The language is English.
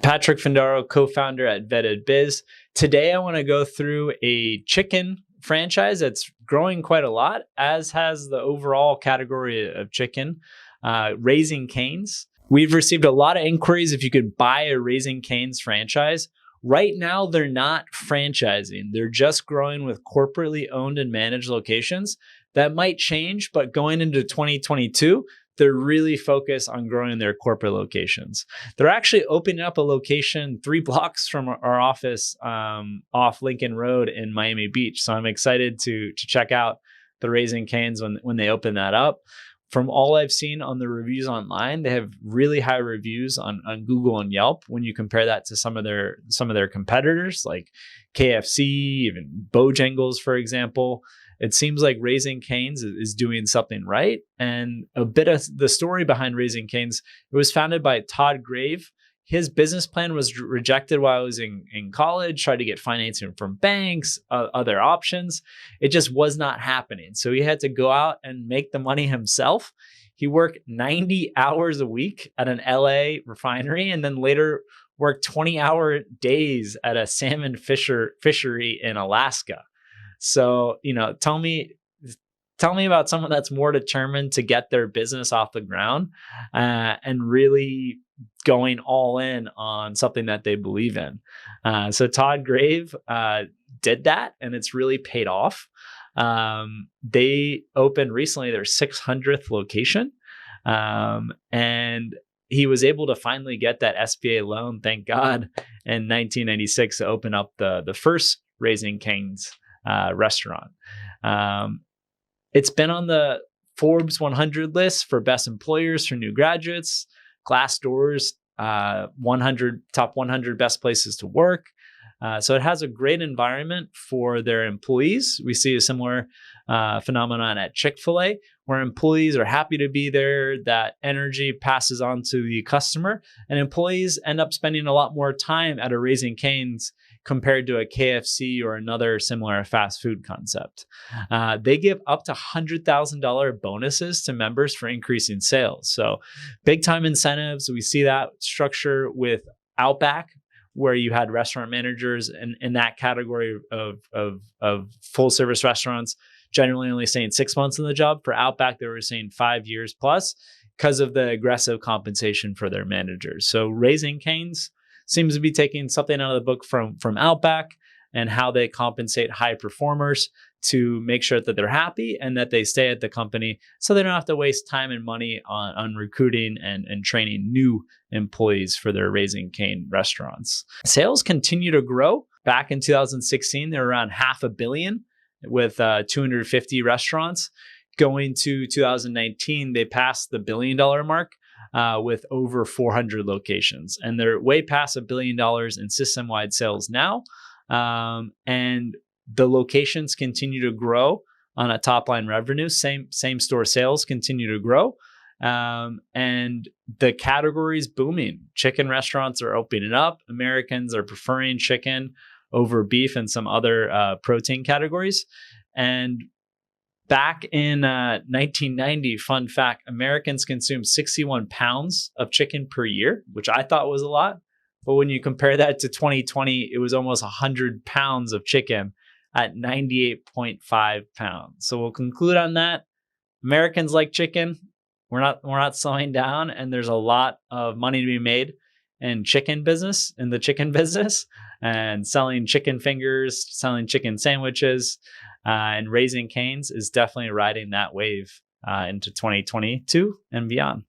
Patrick Findaro, co-founder at Vetted Biz. Today, I want to go through a chicken franchise that's growing quite a lot, as has the overall category of chicken, Raising Cane's. We've received a lot of inquiries if you could buy a Raising Cane's franchise. Right now, they're not franchising. They're just growing with corporately owned and managed locations. That might change, but going into 2022, they're really focused on growing their corporate locations. They're actually opening up a location 3 blocks from our office off Lincoln Road in Miami Beach. So I'm excited to check out the Raising Cane's when they open that up. From all I've seen on the reviews online, they have really high reviews on Google and Yelp when you compare that to some of their competitors like KFC, even Bojangles, for example. It seems like Raising Cane's is doing something right. And a bit of the story behind Raising Cane's, it was founded by Todd Grave. His business plan was rejected while I was in college, tried to get financing from banks, other options. It just was not happening. So he had to go out and make the money himself. He worked 90 hours a week at an LA refinery and then later worked 20-hour days at a salmon fishery in Alaska. So, tell me about someone that's more determined to get their business off the ground and really going all in on something that they believe in. So Todd Grave did that, and it's really paid off. They opened recently their 600th location, and he was able to finally get that SBA loan, thank God, in 1996 to open up the first Raising Cane's restaurant. It's been on the Forbes 100 list for best employers for new graduates, Glassdoor's top 100 best places to work. So it has a great environment for their employees. We see a similar phenomenon at Chick-fil-A, where employees are happy to be there. That energy passes on to the customer, and employees end up spending a lot more time at a Raising Cane's compared to a KFC or another similar fast food concept. They give up to $100,000 bonuses to members for increasing sales. So big time incentives. We see that structure with Outback, where you had restaurant managers in that category of full service restaurants, generally only staying 6 months in the job. For Outback, they were saying 5 years plus because of the aggressive compensation for their managers. So Raising Cane's seems to be taking something out of the book from Outback and how they compensate high performers to make sure that they're happy and that they stay at the company so they don't have to waste time and money on recruiting and training new employees for their Raising Cane restaurants. Sales continue to grow. Back in 2016, they were around $500 million with 250 restaurants. Going to 2019, they passed the $1 billion mark with over 400 locations. And they're way past $1 billion in system-wide sales now. And the locations continue to grow on a top-line revenue. Same store sales continue to grow. And the category is booming. Chicken restaurants are opening up. Americans are preferring chicken over beef and some other protein categories. And back in 1990, fun fact, Americans consumed 61 pounds of chicken per year, which I thought was a lot. But when you compare that to 2020, it was almost 100 pounds of chicken at 98.5 pounds. So we'll conclude on that. Americans like chicken. We're not slowing down, and there's a lot of money to be made in the chicken business, and selling chicken fingers, selling chicken sandwiches, and Raising Cane's is definitely riding that wave into 2022 and beyond.